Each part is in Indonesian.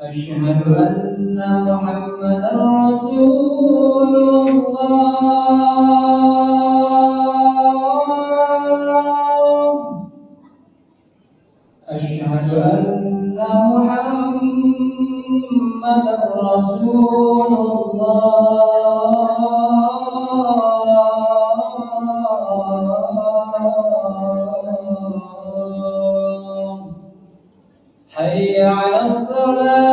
أشهد أن محمدا رسول الله. أشهد أن محمدا رسول الله. حي على الصلاة،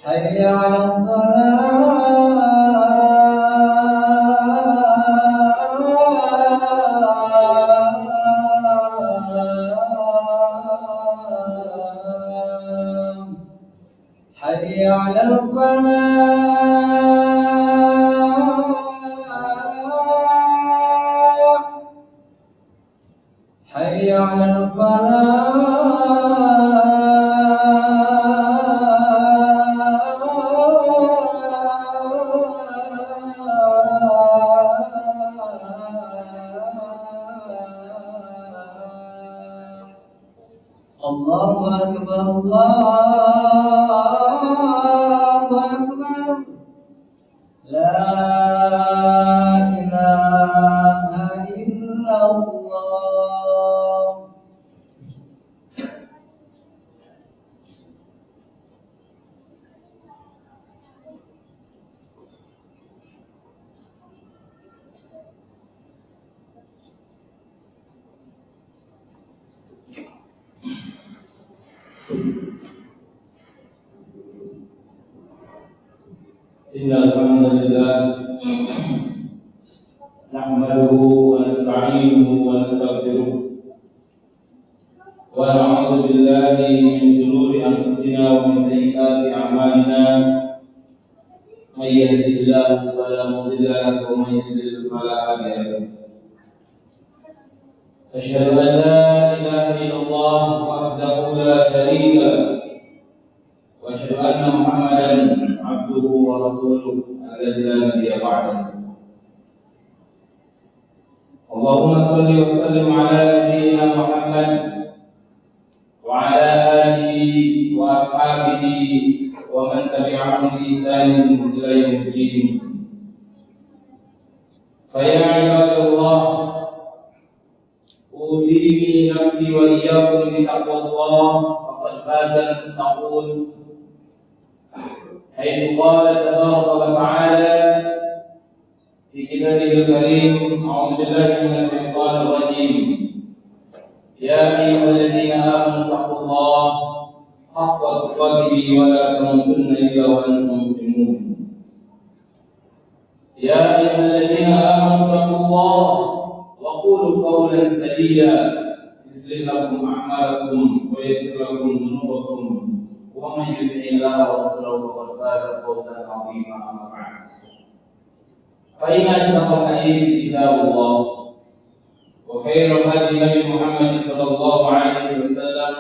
حي على الصلاة، حي على الفلاح، حي على الفلاح. الله أكبر الله أكبر، لا إله إلا الله. إن الحمد لله نحمده ونستعينه ونستغفره ونعوذ بالله من شرور أنفسنا ومن سيئات أعمالنا. من يهده الله فلا مضل له ومن يضلل فلا هادي له. أشهد أن لا إله إلا الله وحده لا شريك له، وأشهد أن محمدا عبده ورسوله الذي لا نبي بعده. اللهم صل وسلم على نبينا محمد وعلى آله وأصحابه ومن تبعهم بإحسان إلى يوم الدين. فيا عباد الله، أوصيني نفسي وإياكم بتقوى الله، فقد فاز المتقون، حيث قال تبارك وتعالى في كتابه الكريم: أعوذ بالله من الشيطان الرجيم، يا أيها الذين آمنوا اتقوا الله حق تقاته ولا تموتن إلا وأنتم مسلمون. يا أيها الذين آمنوا اتقوا الله وقولوا قولا سديدا يصلح لكم أعمالكم ويغفر لكم ذنوبكم، ومن يطع الله ورسوله فقد فاز فوزا عظيما. أما بعد، فإن أصدق الحديث كتاب الله، وخير الهدي هدي محمد صلى الله عليه وسلم،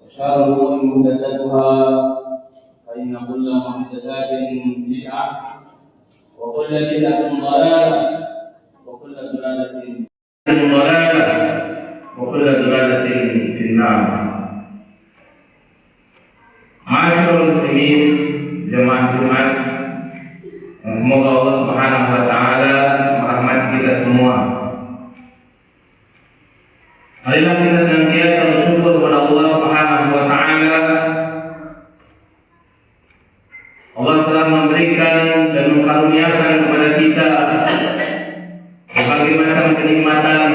وشر الأمور محدثاتها، فإن كل محدثات بدعة، وكل بدعة ضلالة، وكل ضلالة في النار. Ma'asyiral muslimin, jemaah Jumat, semoga Allah Subhanahu wa taala merahmati kita semua. Marilah kita senantiasa bersyukur kepada Allah Subhanahu wa taala. Allah telah memberikan dan mengkaruniakan kepada kita berbagai macam kenikmatan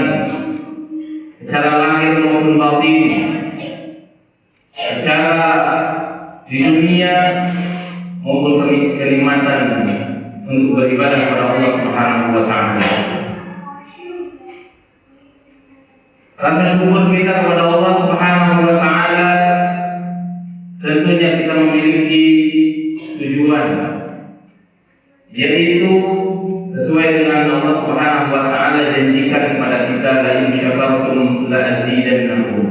secara lahir maupun batin, secara di dunia maupun kenikmatan untuk beribadah kepada Allah Subhanahu wa taala. Rasa syukur kita kepada Allah Subhanahu wa taala tentunya kita memiliki tujuan, yaitu sesuai dengan Allah Subhanahu wa taala janjikan kepada kita, la in syakartum la azidannakum.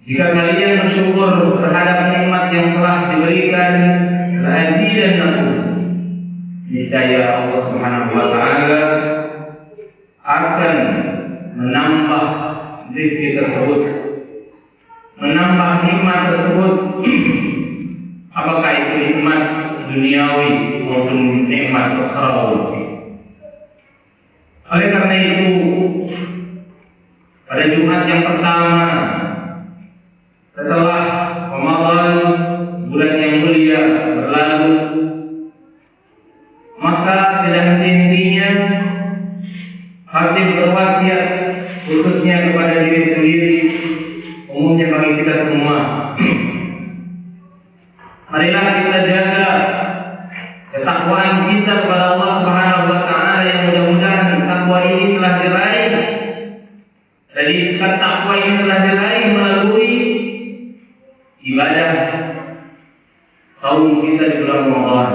Jika kalian bersyukur bersyukur terhadap nikmat yang telah diberikan, la'azidannakum. Niscaya Allah Subhanahu wa taala akan menambah rezeki tersebut, menambah nikmat tersebut. Apakah itu nikmat duniawi maupun nikmat ukhrawi. Oleh karena itu, pada Jumat yang pertama setelah Ramadan, bulan yang mulia berlalu, maka tidak henti-hentinya khatib berwasiat khususnya kepada diri sendiri, umumnya bagi kita semua. Marilah kita jaga ketakwaan kita kepada Allah Subhanahu wa taala, yang mudah-mudahan takwa ini telah diraih. Dari takwa ini telah diraih melalui ibadah saum kita di bulan Ramadan.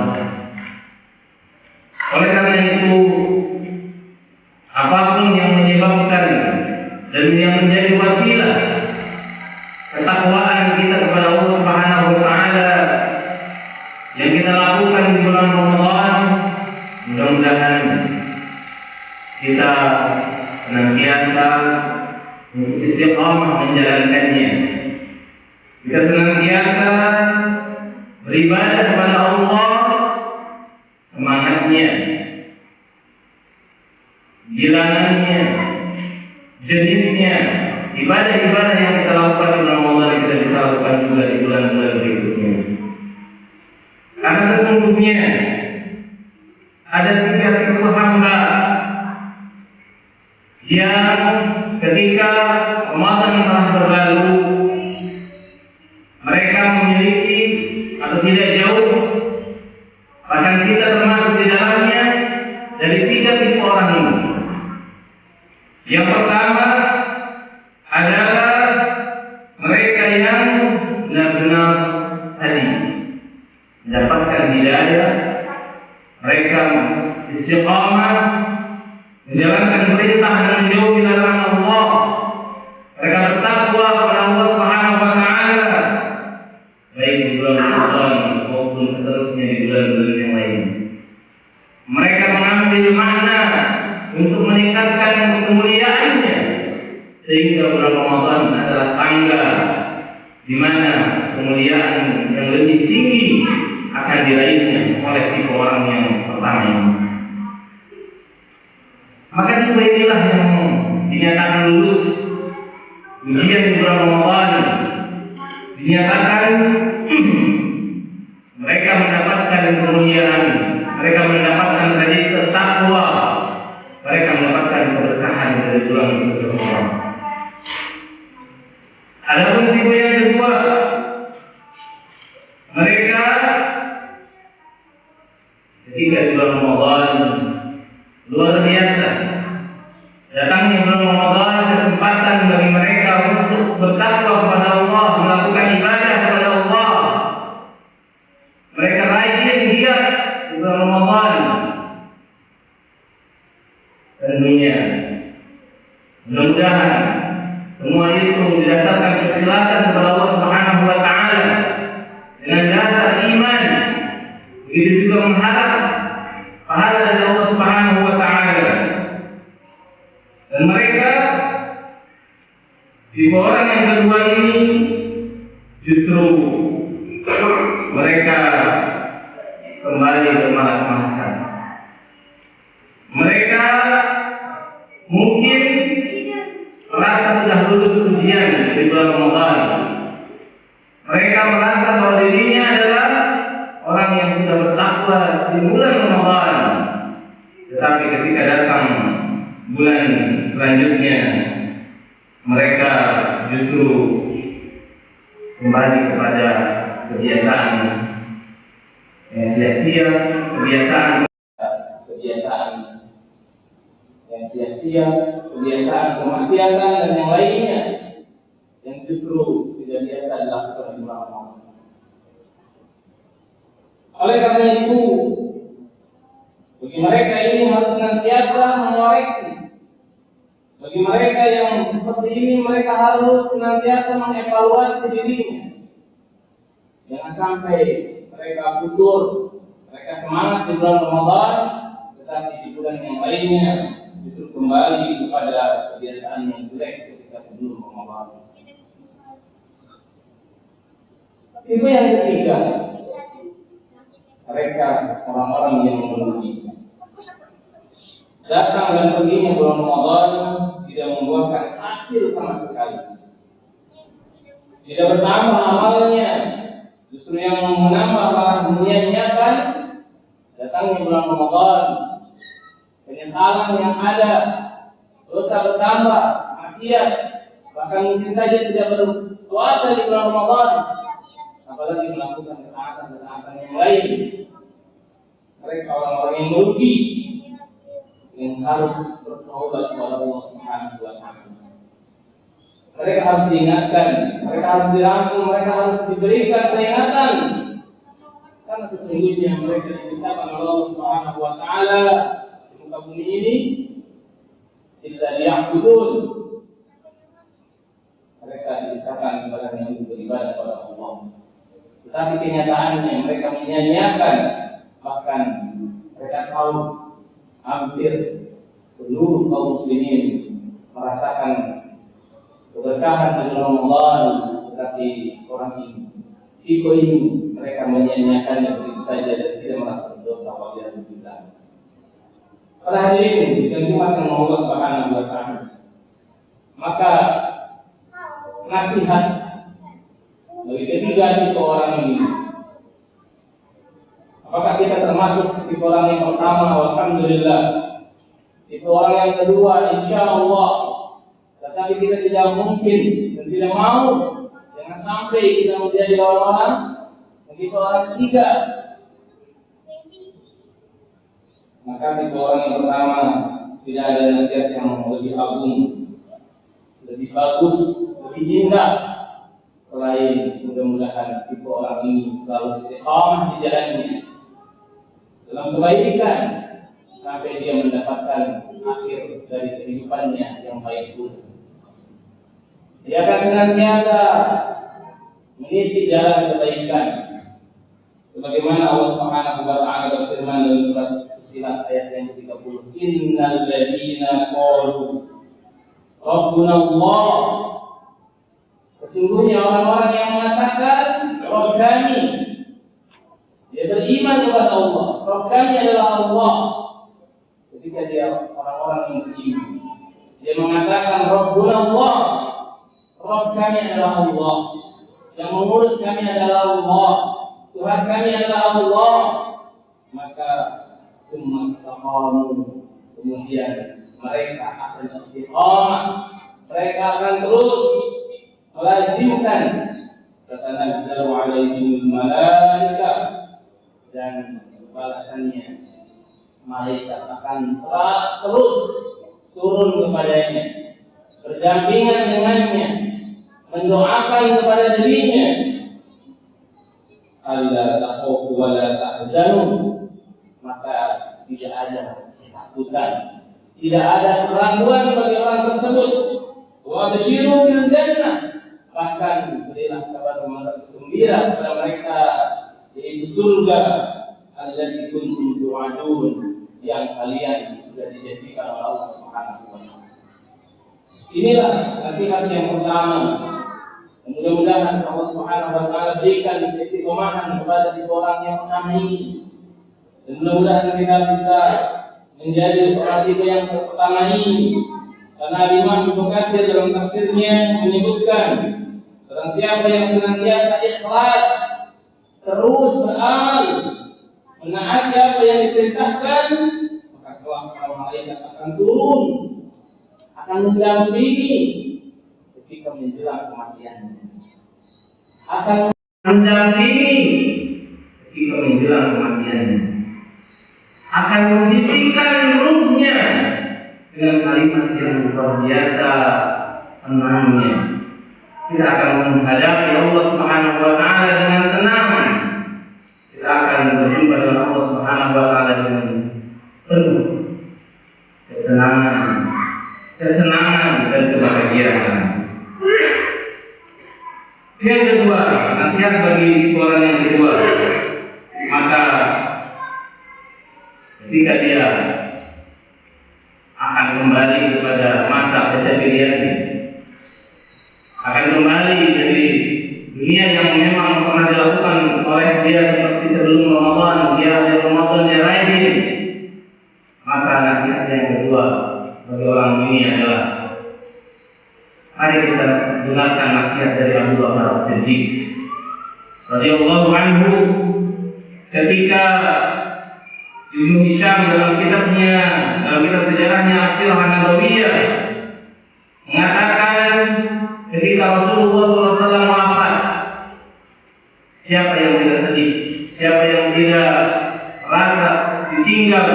Oleh karena itu, apapun yang menyebabkan dan yang menjadi wasilah ketakwaan kita kepada Allah Subhanahu wa taala yang kita lakukan di bulan Ramadan, mudah-mudahan kita senantiasa untuk istiqamah menjalankannya. Kita senantiasa beribadah kepada Allah, semangatnya, bilangannya, jenisnya, ibadah-ibadah yang kita lakukan di bulan Ramadan kita bisa lakukan juga di bulan-bulan berikutnya. Karena sesungguhnya ada 3 tipe hamba yang ketika Ramadan telah berlalu, mereka memiliki atau tidak jauh, bahkan kita termasuk di dalamnya, dari 3 tipe orang ini. Yang pertama adalah mereka yang benar-benar tadi mendapatkan hidayah, mereka istiqamah menjalankan perintah dan menjauhi larangan Allah, mereka bertakwa kepada Allah Subhanahu wa taala, baik di bulan Ramadan maupun seterusnya di bulan-bulan yang lain. Mereka mengambil makna untuk meningkatkan kemuliaannya, sehingga bulan Ramadan adalah tanggal di mana kemuliaan yang lebih tinggi akan diraihnya oleh tipe orang yang pertama ini. Maka tipe inilah yang dinyatakan lulus ujian di bulan Ramadan, dinyatakan mereka mendapatkan kemuliaan, mereka mendapatkan derajat takwa, mereka mendapatkan keberkahan dari bulan Ramadan. Adapun tipe yang kedua, mereka ketika di bulan Ramadan luar biasa datangnya bulan Ramadan, kesempatan bagi mereka untuk bertakwa kepada Allah, melakukan ibadah kepada Allah. Mereka rajin giat di bulan Ramadan. Tentunya mudah-mudahan semua itu didasarkan keikhlasan kepada Allah Subhanahu wa taala dengan dasar iman. Begitu juga mengharap pahala dari Allah Subhanahu wa taala. Dan mereka di orang yang kedua ini justru mereka kembali bermalas-malasan. Mereka mungkin merasa sudah lulus ujian di bulan Ramadan. Mereka merasa bahwa dirinya adalah orang yang sudah bertakwa di bulan Ramadan. Tetapi ketika datang bulan selanjutnya, mereka justru kembali kepada kebiasaan yang sia-sia, kebiasaan yang sia-sia, kebiasaan kemaksiatan dan yang lainnya yang justru tidak biasa dilakukan di bulan Ramadan. Oleh karena itu, bagi mereka ini harus senantiasa mengoreksi. Bagi mereka yang seperti ini, mereka harus senantiasa mengevaluasi dirinya. Jangan sampai mereka futur, mereka semangat di bulan Ramadan, tetapi di bulan yang lainnya justru kembali kepada kebiasaan yang jelek ketika sebelum Ramadan. Tipe yang ketiga, mereka orang-orang yang memenuhi. Datang dan perginya bulan Ramadan tidak membuahkan hasil sama sekali. Tidak bertambah amalnya, justru yang menambah malah menyia-nyiakan datangnya bulan Ramadan. Penyesalan yang ada, dosa bertambah, maksiat, bahkan mungkin saja tidak berpuasa di bulan Ramadan, apalagi melakukan ketaatan-ketaatan yang lain. Mereka orang-orang yang merugi, yang harus bertaubat kepada Allah Subhanahu wa Ta'ala. Mereka harus diingatkan, mereka harus dirangkul, mereka harus diberikan peringatan, karena sesungguhnya mereka diciptakan oleh Allah Subhanahu wa Ta'ala di muka bumi ini illa liya'budun. Mereka diciptakan sebagai yang beribadah kepada Allah. Tetapi kenyataannya mereka menyia-nyiakan, bahkan mereka tahu hampir seluruh kaum muslimin merasakan keberkahan di Ramadan, tetapi orang ini, tipe ini mereka menyia-nyiakannya begitu saja dan tidak merasa berdosa. Walhamdulillah. Pada hari ini kita diumatkan Allah Subhanahu wa Ta'ala, maka nasihat bagi ketiga tipe orang ini. Apakah kita termasuk tipe orang yang pertama? Alhamdulillah. Tipe orang yang kedua, insya Allah. Tetapi kita tidak mungkin dan tidak mau, jangan sampai kita menjadi orang-orang yang tipe orang ketiga. Maka tipe orang yang pertama, tidak ada nasihat yang lebih agung, lebih bagus, lebih indah, selain mudah-mudahan tipe orang ini selalu istiqamah di jalannya dalam kebaikan sampai dia mendapatkan akhir dari kehidupannya yang baik pun. Dia akan senantiasa meniti jalan kebaikan, sebagaimana Allah Subhanahu wa Ta'ala berfirman dalam surat Fussilat ayat yang ke-30, innal ladzina qalu rabbuna Allah, sesungguhnya orang-orang yang mengatakan Rabb kami, dia beriman kepada Allah, Rabb kami adalah Allah. Ketika dia orang-orang yang beriman, dia mengatakan Rabbuna Allah, Rabb kami adalah Allah, yang mengurus kami adalah Allah, Tuhan kami adalah Allah, maka kemudian mereka akan istiqamah, mereka akan terus melazimkan tatanazzalu alaihimul malaikah, dan balasannya malaikat akan terus turun kepadanya, berdampingan dengannya, mendoakan kepada dirinya, alla takhafu wa la tahzanu, maka tidak ada ketakutan, tidak ada keraguan bagi orang tersebut. Wa basyiru bil jannah, bahkan berilah kabar gembira kepada mereka, yaitu surga allati kuntum tu'adun, yang kalian sudah dijanjikan oleh Allah Subhanahu wa Ta'ala. Inilah nasihat yang pertama. Mudah-mudahan Allah Subhanahu wa Ta'ala berikan istiqomahan kepada tiga orang yang pertama ini, dan mudah-mudahan kita bisa menjadi orang tiga yang pertama ini. Karena Imam Ibnu Katsir dalam tafsirnya menyebutkan, barang siapa yang senantiasa ikhlas, terus beramal, menaati apa yang diperintahkan, maka kelak para malaikat akan turun, akan mendampingi ketika menjelang kematiannya, akan mendampingi ketika menjelang kematiannya, akan membisikkan ruhnya dengan kalimat yang luar biasa tenangnya. Kita akan menghadapi Allah Subhanahu wa Ta'ala dengan tenang. Kita akan berjumpa dengan Allah Subhanahu wa Ta'ala dengan penuh kesenangan dan kebahagiaan. Yang kedua, nasihat bagi putaran yang kedua, maka ketika dia akan kembali kepada masa kejadiannya, akan kembali dari dunia yang memang pernah dilakukan oleh dia seperti sebelum Ramadan, dia di Ramadan dia rajin. Maka nasihat yang kedua bagi orang ini adalah, mari kita dengarkan nasihat dari Abu Bakar As-Siddiq radhiyallahu anhu ketika Ibnu Hisham dalam kitab sejarahnya As-Sirah An-Nabawiyah mengatakan ketika Rasulullah SAW wafat, siapa yang tidak sedih, siapa yang tidak rasa ditinggal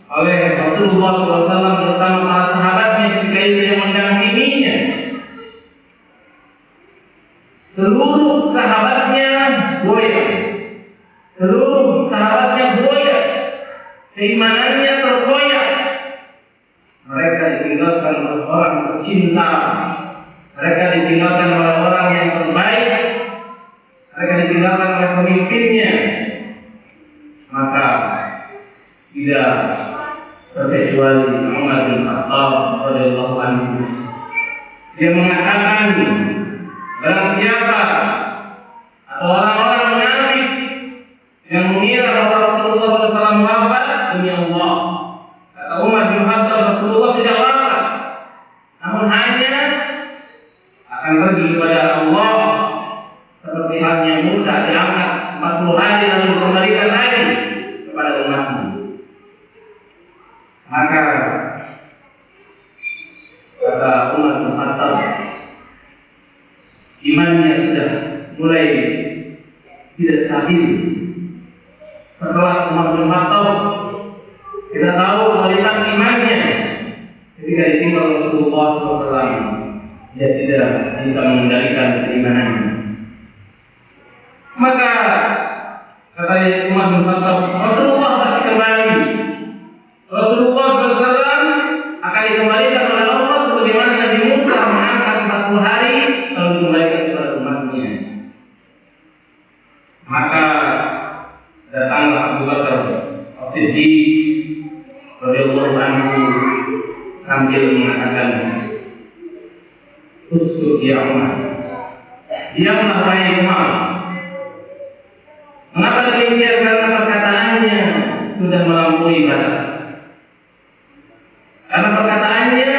oleh Rasulullah SAW bersama para sahabatnya ketika itu yang mendampinginya. Seluruh sahabatnya goyah, seluruh sahabatnya goyah, keimanannya tergoyah. Mereka ditinggalkan oleh orang tercinta, mereka ditinggalkan oleh orang yang terbaik, mereka ditinggalkan oleh pemimpinnya. Maka tidak terkecuali Umar bin Khattab radhiyallahu anhu, dia mengatakan, barang siapa atau orang-orang munafik yang mengira bahwa Rasulullah SAW wafat, demi Allah, kata Umar bin Khattab, Rasulullah tidak wafat, namun hanya akan pergi kepada Allah seperti halnya Musa diangkat 40 hari lalu dikembalikan lagi kepada umatnya. Maka kata Umar bin Khattab, imannya sudah mulai tidak stabil. Setelah Umar bin Khattab, kita tahu kualitas imannya ketika ditinggal Rasulullah SAW, dia tidak bisa mengendalikan keimanannya. Maka kata Umar bin Khattab, Rasulullah pasti kembali. Rasulullah SAW akan dikembalikan oleh Allah sebagaimana Nabi Musa mengangkat 40 hari lalu dikembalikan kepada umatnya. Maka datanglah Abu Bakar As-Siddiq radhiyallahu anhu sambil mengatakan, uskut ya Umar, diamlah wahai Umar. Mengapa demikian? Karena perkataannya sudah melampaui batas. Karena perkataannya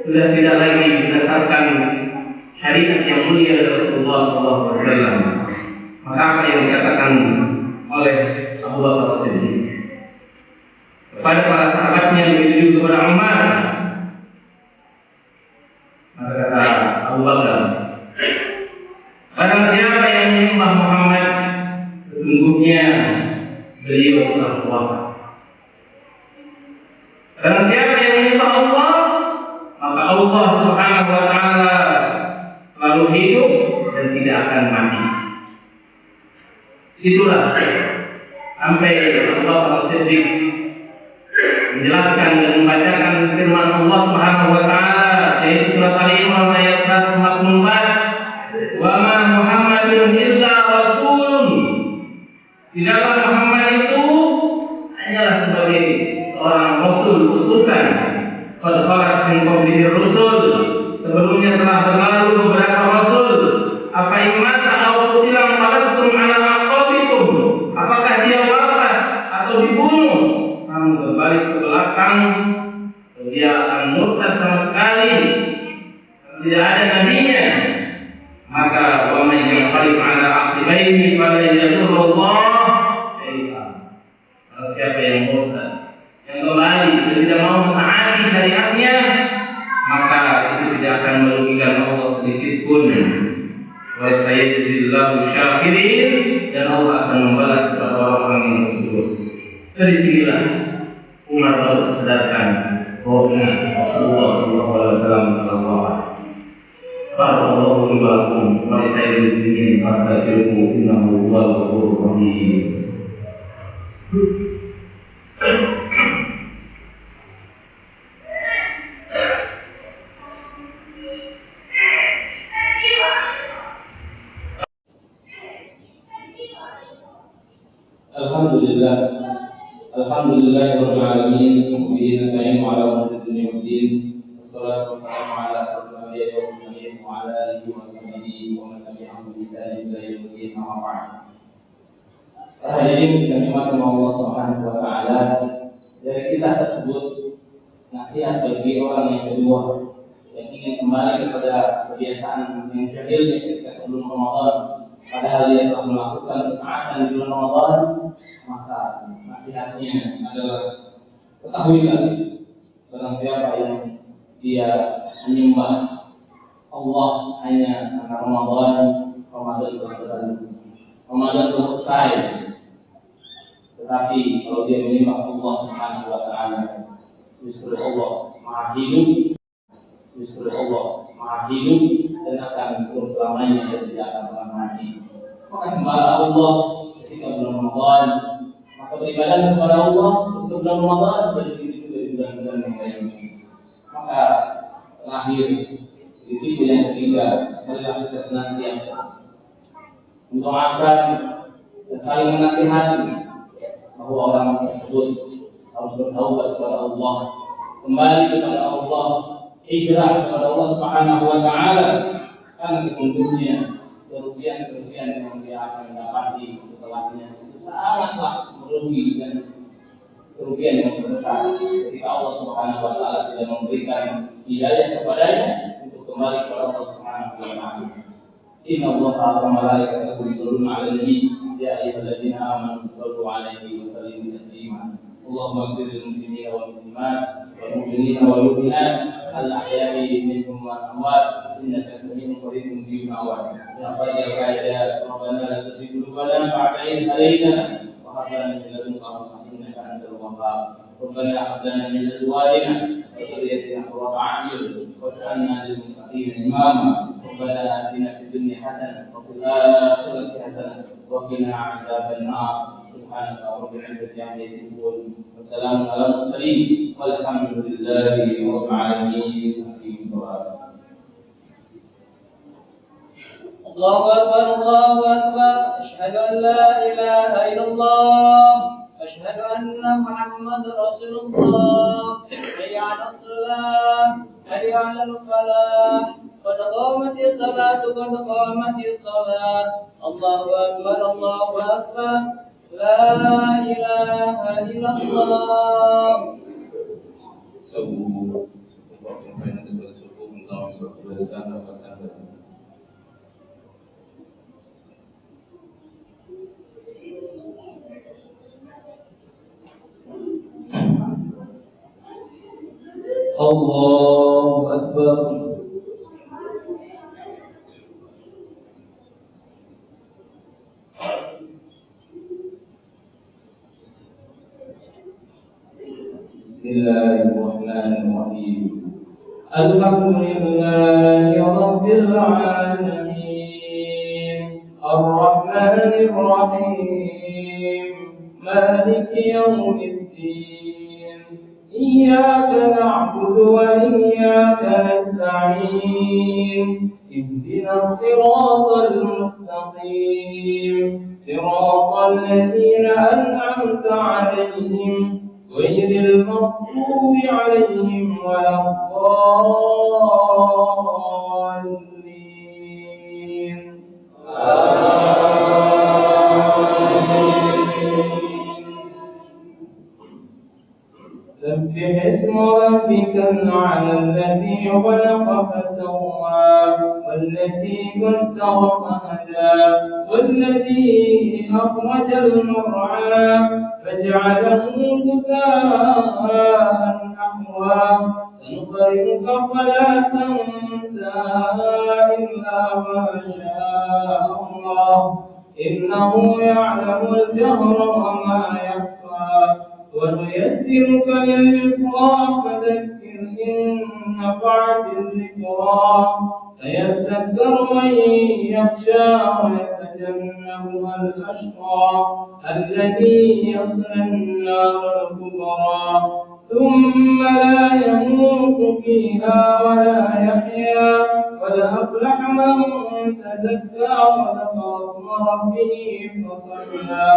sudah tidak lagi berdasarkan syariat yang mulia dari Rasulullah SAW. Maka apa yang dikatakan oleh Abu Bakar As-Siddiq kepada para sahabatnya, begitu kepada Umar, maka kata Abu Bakar, barang siapa yang menyembah Muhammad, sesungguhnya beliau telah wafat. Barang siapa yang menyembah Allah, maka Allah Subhanahu wa Ta'ala selalu hidup dan tidak akan mati. Itulah sampai Abu Bakar As-Siddiq menjelaskan dan membacakan firman Allah Subhanahu wa Ta'ala, yaitu surat Al-Imran ayat 144, wa ma Muhammadun illa rasulun. Tidaklah Muhammad itu hanyalah sebagai seorang rasul utusan. Qad khalat min qablihi rusul, sebelumnya telah berlalu beberapa rasul. Apa iman atau qutilan qalabtum ala aqabikum, apakah dia wafat atau dibunuh, kamu berbalik ke belakang, dia akan murtad sama sekali, tidak ada nabinya. Maka wa man yanqalib ala aqibaihi fala yadurrullah syai'a. Kalau siapa yang murtad, yang kembali dan tidak mau mentaati syariatnya, maka itu tidak akan merugikan Allah sedikit pun. Wa sayyidillahu syakirin, dan Allah akan membalas kepada orang-orang yang bersyukur. Dari sinilah Umar baru tersadarkan bahwa Rasulullah SAW telah wafat. Barakallahu li wa lakum wa li sayyidil muslimin fastaghfiruhu innahu huwal ghafurur rahim. Alhamdulillah, alhamdulillahirabbil alamin, bihi nasta'inu ala umuri dunya waddin. Wassalatu wassalamu ala asyrofil anbiya'i wal mursalin wa ala alihi wa sahbihi wa man tabi'ahum bi ihsan ila yaumil din. Amma ba'd. Hadirin yang dimuliakan Allah Subhanahu wa taala, dari kisah tersebut nasihat bagi orang yang kedua yang ingin kembali kepada kebiasaan yang jahilnya ketika sebelum Ramadan, padahal dia telah melakukan ketaatan di bulan Ramadan, maka nasihatnya adalah ketahuilah barang siapa yang dia menyembah Allah hanya karena Ramadan telah berlalu, Ramadan telah usai. Tetapi kalau dia menyembah Allah Subhanahu wa taala, justru Allah Maha Hidup, dan akan terus selamanya dan tidak akan pernah mati. Maka sembahlah Allah ketika bulan Ramadan, maka beribadah kepada Allah ketika bulan Ramadan, dan begitu juga di bulan-bulan yang lainnya. Maka terakhir, tipe yang ketiga adalah kita senantiasa mendoakan dan saling menasihati bahwa orang tersebut harus bertaubat kepada Allah, kembali kepada Allah, hijrah kepada Allah Subhanahu wa taala, karena sesungguhnya kerugian yang dia akan dapati setelahnya itu sangatlah merugi dan kerugian yang terbesar ketika Allah Subhanahu wa taala tidak memberikan hidayah kepadanya untuk kembali kepada Allah Subhanahu wa taala. Inna Allaha wa malaikatahu yusholluna 'alan nabi ya ayyuhalladzina amanu shallu 'alaihi wa sallimu taslima. Allahumma ighfir lil muslimina wal muslimat wal mu'minina wal mu'minat al-ahya'i minhum wal amwat innaka samii'un qariibun mujibud da'wat. Ya Qadir saja Rabbana la tuzigh qulubana ba'da idh hadaytana wa hab lana min ladunka rahmatan innaka antal wahhab. Rabbana hab lana min azwajina wa dhurriyyatina qurrata a'yun waj'alna lil muttaqina imama. Rabbana atina fid dunya hasanah wa fil akhirati hasanah wa qina 'adzaban nar. Subhanaka rabbil 'izzati 'amma yasifun. Wassalamu ala mursalin walhamdulillahi rabbil alamin. Aqimus shalah. الله أكبر الله أكبر أشهد أن لا إله إلا الله أشهد أن محمد رسول الله حي على الصلاة حي على الفلاح قد قامت الصلاة قد قامت الصلاة الله أكبر لا إله إلا الله. Allahu Akbar. Bismillahirrahmanirrahim. Alhamdulillahi rabbil alamin. Ar-Rahmanir Rahim. Maliki yaumiddin. إياك نعبد وإياك نستعين اهدنا الصراط المستقيم صراط الذين أنعمت عليهم غير المغضوب عليهم ولا الضالين. سبح اسم ربك الأعلى الذي خلق فسوى والذي قدر فهدى والذي أخرج المرعى فجعله غثاء أحوى سنقرئك فلا تنسى إلا ما شاء الله إنه يعلم الجهر وما يخفى ونيسرك لليسرى فذكر إن نفعت الذكرى فيذكر من يخشى ويتجنبها الأشقى الذي يصلى النار الكبرى ثم لا يموت فيها ولا يحيا قد أفلح من تزكى وذكر اسم ربه فصلى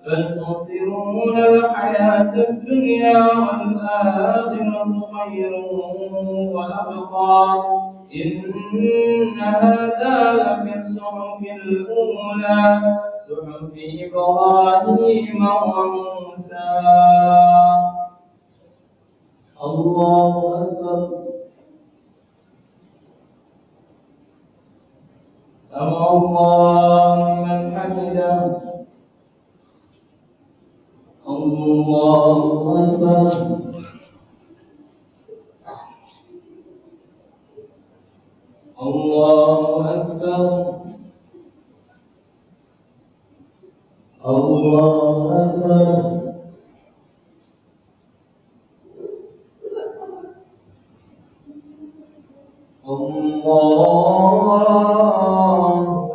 بل تؤثرون الحياة الدنيا والآخرة خير وأبقى إن هذا لفي الصحف الأولى صحف إبراهيم وموسى. الله أكبر. سمع الله لمن حمده. الله أكبر. الله أكبر. الله أكبر. الله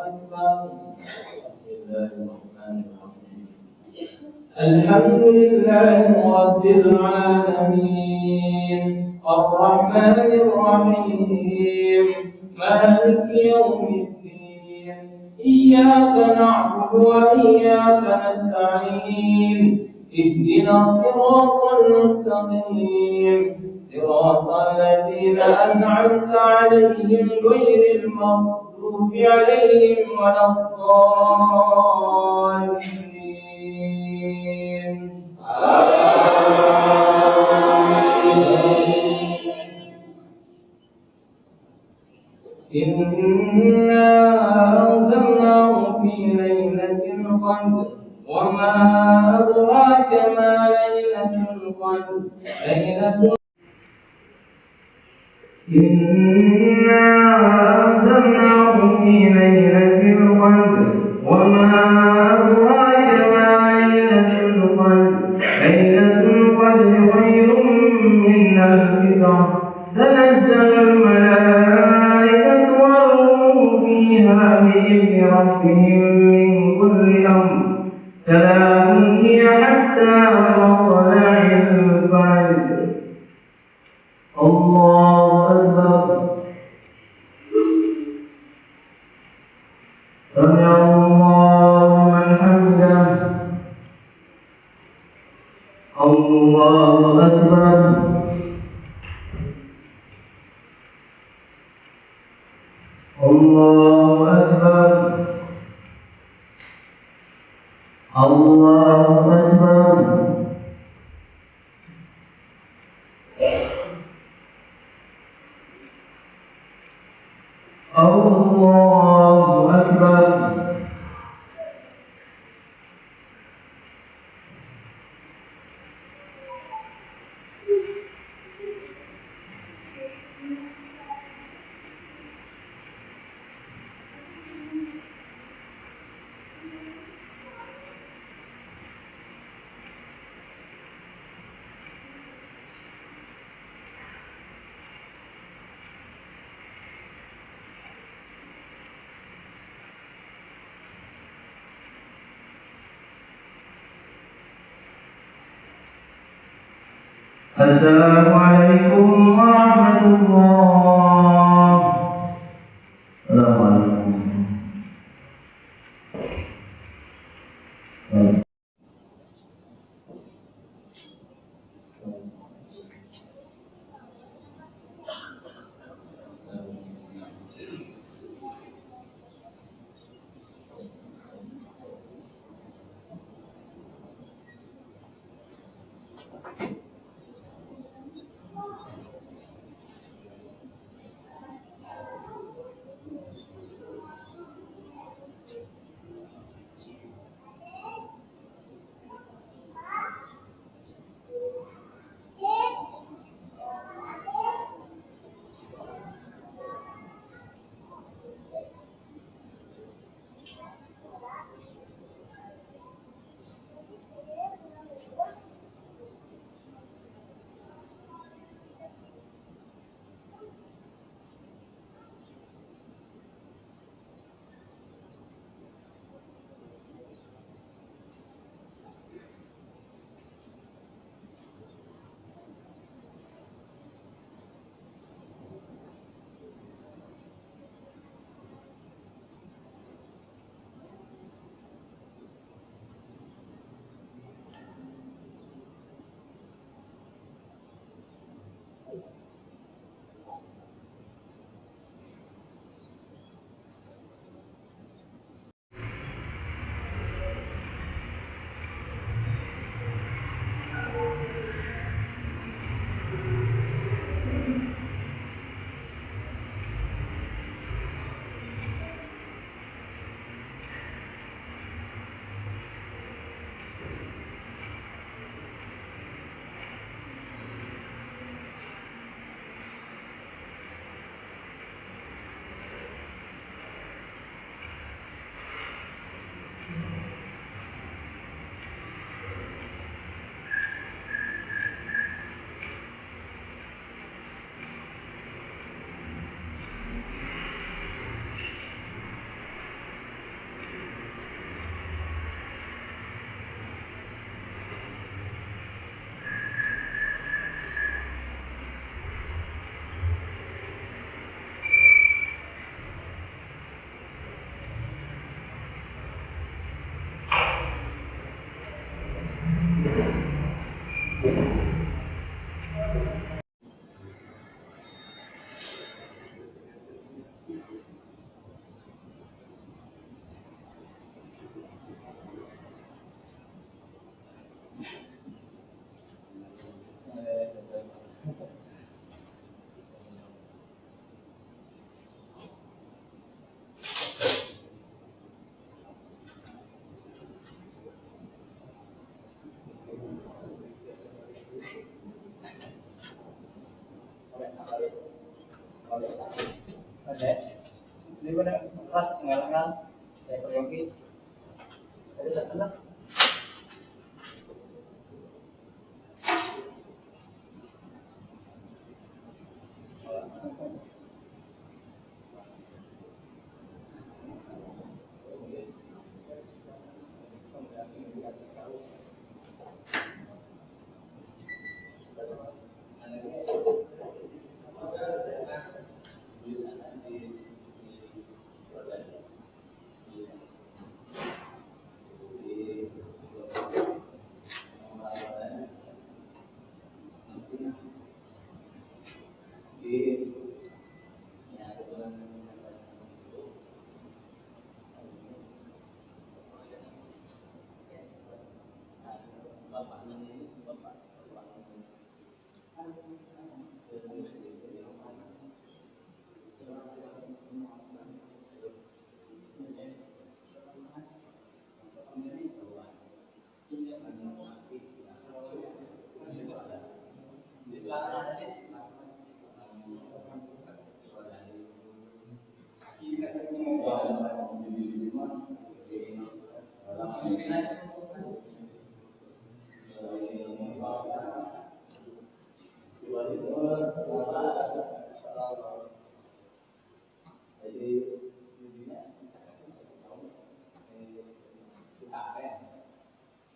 أكبر. بسم الله الرحمن الرحيم. الحمد لله رب العالمين الرحمن الرحيم مالك يوم الدين إياك نعبد وإياك نستعين اهدنا الصراط المستقيم صراط الذين أنعمت عليهم غير المغضوب عليهم ولا الضالين. إنا أنزلناه في ليلة القدر وما أدراك ما ليلة القدر إنا أنزلناه في ليلة القدر وما أدراك ما ليلة القدر ليلة القدر خير من ألف شهر تنزل الملائكة والروح فيها بإذن ربهم من كل أمر سلام هي حتى مطلع الفجر. الله أكبر. سمع الله لمن حمده. الله أكبر. الله أكبر. الله أكبر. الله أكبر. السلام عليكم ورحمة الله. السلام عليكم. kelas tengah-tengah saya peryogi. Ada satu.